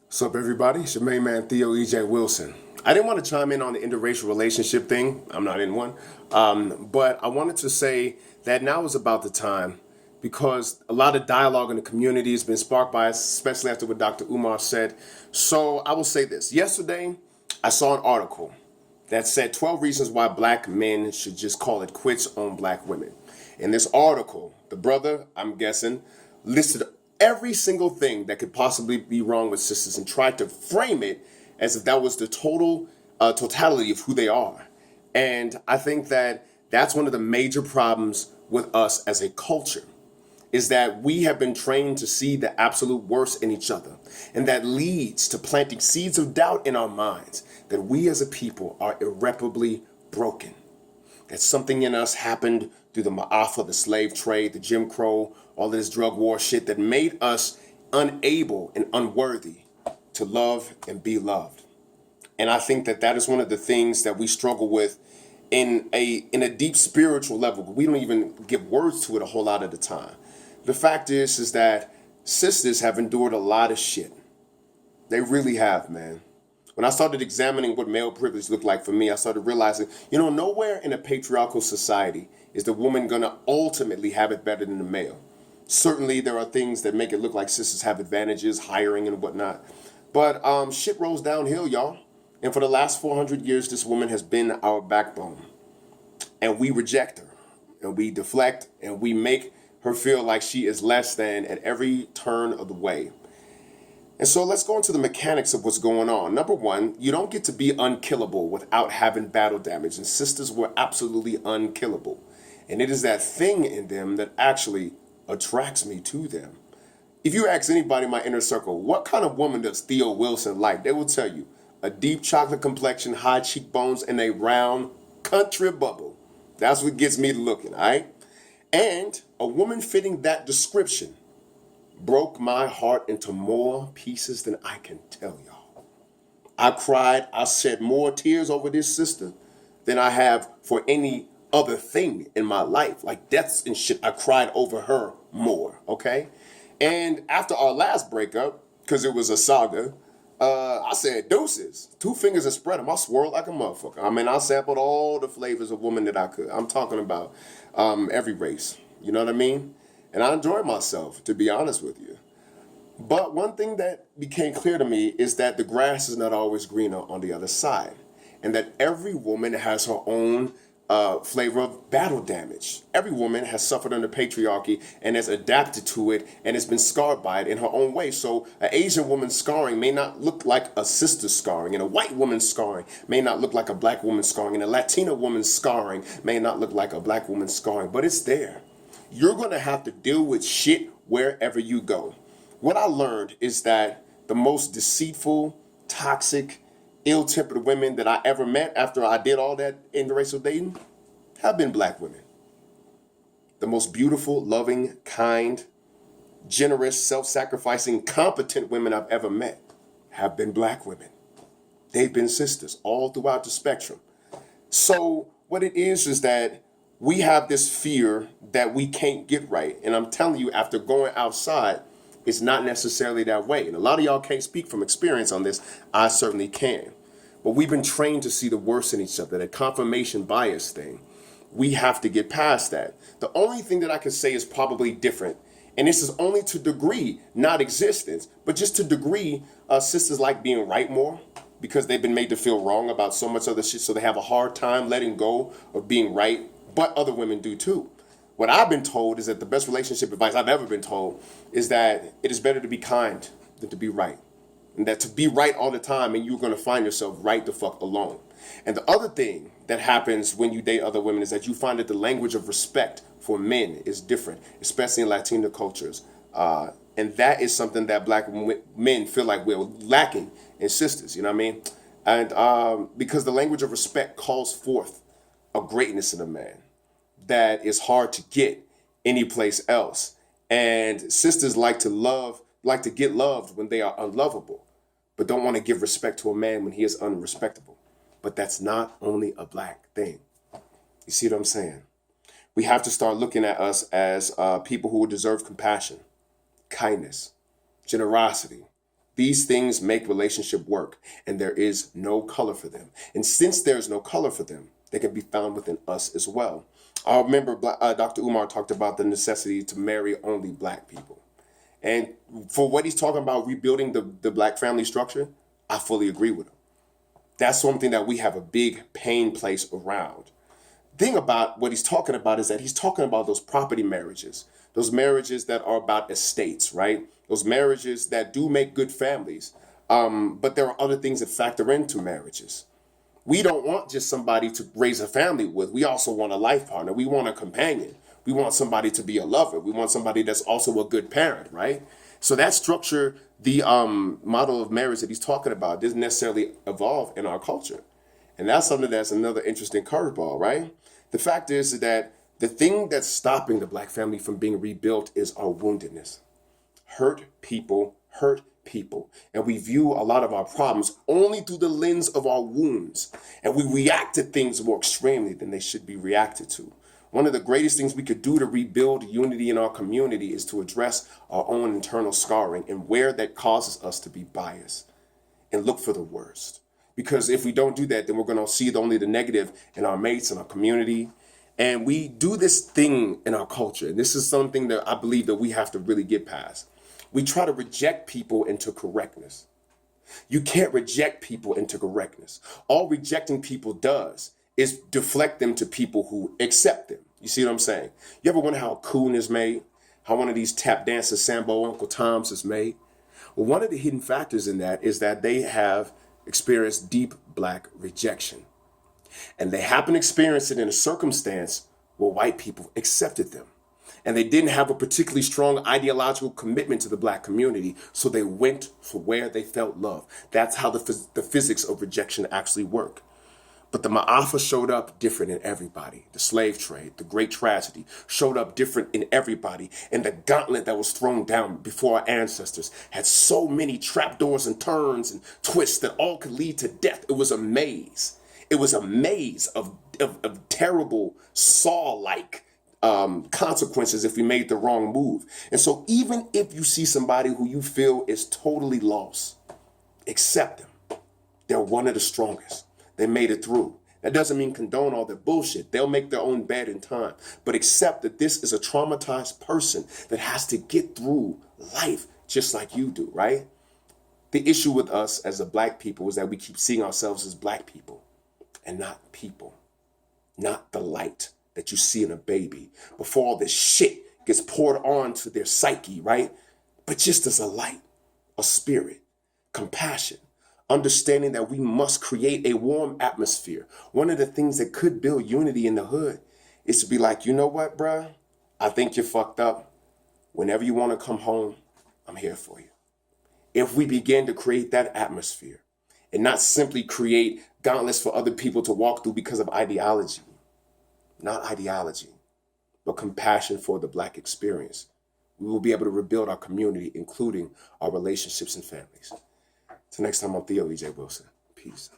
What's up, everybody? It's your main man, Theo E.J. Wilson. I didn't want to chime in on the interracial relationship thing. I'm not in one. But I wanted to say that now is about the time because a lot of dialogue in the community has been sparked by us, especially after what Dr. Umar said. So I will say this. Yesterday, I saw an article that said 12 reasons why black men should just call it quits on black women. In this article, the brother, I'm guessing, listed every single thing that could possibly be wrong with sisters and tried to frame it as if that was the totality of who they are. And I think that that's one of the major problems with us as a culture is that we have been trained to see the absolute worst in each other. And that leads to planting seeds of doubt in our minds that we as a people are irreparably broken. That something in us happened through the Ma'afa, the slave trade, the Jim Crow, all of this drug war shit that made us unable and unworthy to love and be loved. And I think that that is one of the things that we struggle with in a deep spiritual level. We don't even give words to it a whole lot of the time. The fact is that sisters have endured a lot of shit. They really have, man. When I started examining what male privilege looked like for me, I started realizing, nowhere in a patriarchal society is the woman gonna ultimately have it better than the male. Certainly, there are things that make it look like sisters have advantages, hiring and whatnot. But shit rolls downhill, y'all. And for the last 400 years, this woman has been our backbone. And we reject her. And we deflect. And we make her feel like she is less than at every turn of the way. And so let's go into the mechanics of what's going on. Number one, you don't get to be unkillable without having battle damage. And sisters were absolutely unkillable. And it is that thing in them that actually attracts me to them. If you ask anybody in my inner circle, what kind of woman does Theo Wilson like? They will tell you a deep chocolate complexion, high cheekbones, and a round country bubble. That's what gets me looking, all right? And a woman fitting that description broke my heart into more pieces than I can tell y'all. I cried, I shed more tears over this sister than I have for any other thing in my life. Like deaths and shit, I cried over her more, okay? And after our last breakup, because it was a saga, I said deuces. 2 fingers and spread them. I swirled like a motherfucker. I mean, I sampled all the flavors of women that I could. I'm talking about every race. You know what I mean? And I enjoyed myself, to be honest with you. But one thing that became clear to me is that the grass is not always greener on the other side. And that every woman has her own flavor of battle damage. Every woman has suffered under patriarchy and has adapted to it and has been scarred by it in her own way. So an Asian woman's scarring may not look like a sister's scarring, and a white woman's scarring may not look like a black woman's scarring, and a Latina woman's scarring may not look like a black woman's scarring, but it's there. You're going to have to deal with shit wherever you go. What I learned is that the most deceitful, toxic, ill-tempered women that I ever met after I did all that interracial dating have been black women. The most beautiful, loving, kind, generous, self-sacrificing, competent women I've ever met have been black women. They've been sisters all throughout the spectrum. So what it is that we have this fear that we can't get right. And I'm telling you, after going outside, it's not necessarily that way. And a lot of y'all can't speak from experience on this. I certainly can. But we've been trained to see the worst in each other, that confirmation bias thing. We have to get past that. The only thing that I can say is probably different, and this is only to degree, not existence, but just to degree, sisters like being right more because they've been made to feel wrong about so much other shit, so they have a hard time letting go of being right, but other women do too. What I've been told is that the best relationship advice I've ever been told is that it is better to be kind than to be right. And that to be right all the time and you're going to find yourself right the fuck alone. And the other thing that happens when you date other women is that you find that the language of respect for men is different, especially in Latino cultures. And that is something that black men feel like we're lacking in sisters, you know what I mean? And because the language of respect calls forth a greatness in a man that is hard to get anyplace else. And sisters like to get loved when they are unlovable, but don't want to give respect to a man when he is unrespectable. But that's not only a black thing. You see what I'm saying? We have to start looking at us as people who deserve compassion, kindness, generosity, These things make relationship work, and there is no color for them. And since there's no color for them, they can be found within us as well. I remember Dr. Umar talked about the necessity to marry only black people. And for what he's talking about, rebuilding the black family structure, I fully agree with him. That's something that we have a big pain place around. Thing about what he's talking about is that he's talking about those property marriages, those marriages that are about estates, right? Those marriages that do make good families. But there are other things that factor into marriages. We don't want just somebody to raise a family with. We also want a life partner. We want a companion. We want somebody to be a lover. We want somebody that's also a good parent, right? So that structure, the model of marriage that he's talking about, doesn't necessarily evolve in our culture. And that's something that's another interesting curveball, right? The fact is that the thing that's stopping the black family from being rebuilt is our woundedness. Hurt people hurt people. And we view a lot of our problems only through the lens of our wounds. And we react to things more extremely than they should be reacted to. One of the greatest things we could do to rebuild unity in our community is to address our own internal scarring and where that causes us to be biased and look for the worst. Because if we don't do that, then we're going to see only the negative in our mates, in our community. And we do this thing in our culture. And this is something that I believe that we have to really get past. We try to reject people into correctness. You can't reject people into correctness. All rejecting people does is deflect them to people who accept them. You see what I'm saying? You ever wonder how a coon is made? How one of these tap dancers, Sambo Uncle Toms, is made? Well, one of the hidden factors in that is that they have experienced deep black rejection. And they happen to experience it in a circumstance where white people accepted them. And they didn't have a particularly strong ideological commitment to the black community, so they went for where they felt love. That's how the physics of rejection actually work. But the Ma'afa showed up different in everybody. The slave trade, the great tragedy, showed up different in everybody. And the gauntlet that was thrown down before our ancestors had so many trapdoors and turns and twists that all could lead to death. It was a maze. It was a maze of terrible Saw-like consequences if we made the wrong move. And so even if you see somebody who you feel is totally lost, accept them. They're one of the strongest. They made it through. That doesn't mean condone all their bullshit. They'll make their own bed in time. But accept that this is a traumatized person that has to get through life just like you do, right? The issue with us as a black people is that we keep seeing ourselves as black people and not people, not the light that you see in a baby before all this shit gets poured onto their psyche, right? But just as a light, a spirit, compassion, understanding that we must create a warm atmosphere. One of the things that could build unity in the hood is to be like, you know what, bruh? I think you're fucked up. Whenever you want to come home, I'm here for you. If we begin to create that atmosphere and not simply create gauntlets for other people to walk through because of ideology, not ideology, but compassion for the black experience, we will be able to rebuild our community, including our relationships and families. Till next time, I'm Theo E.J. Wilson. Peace.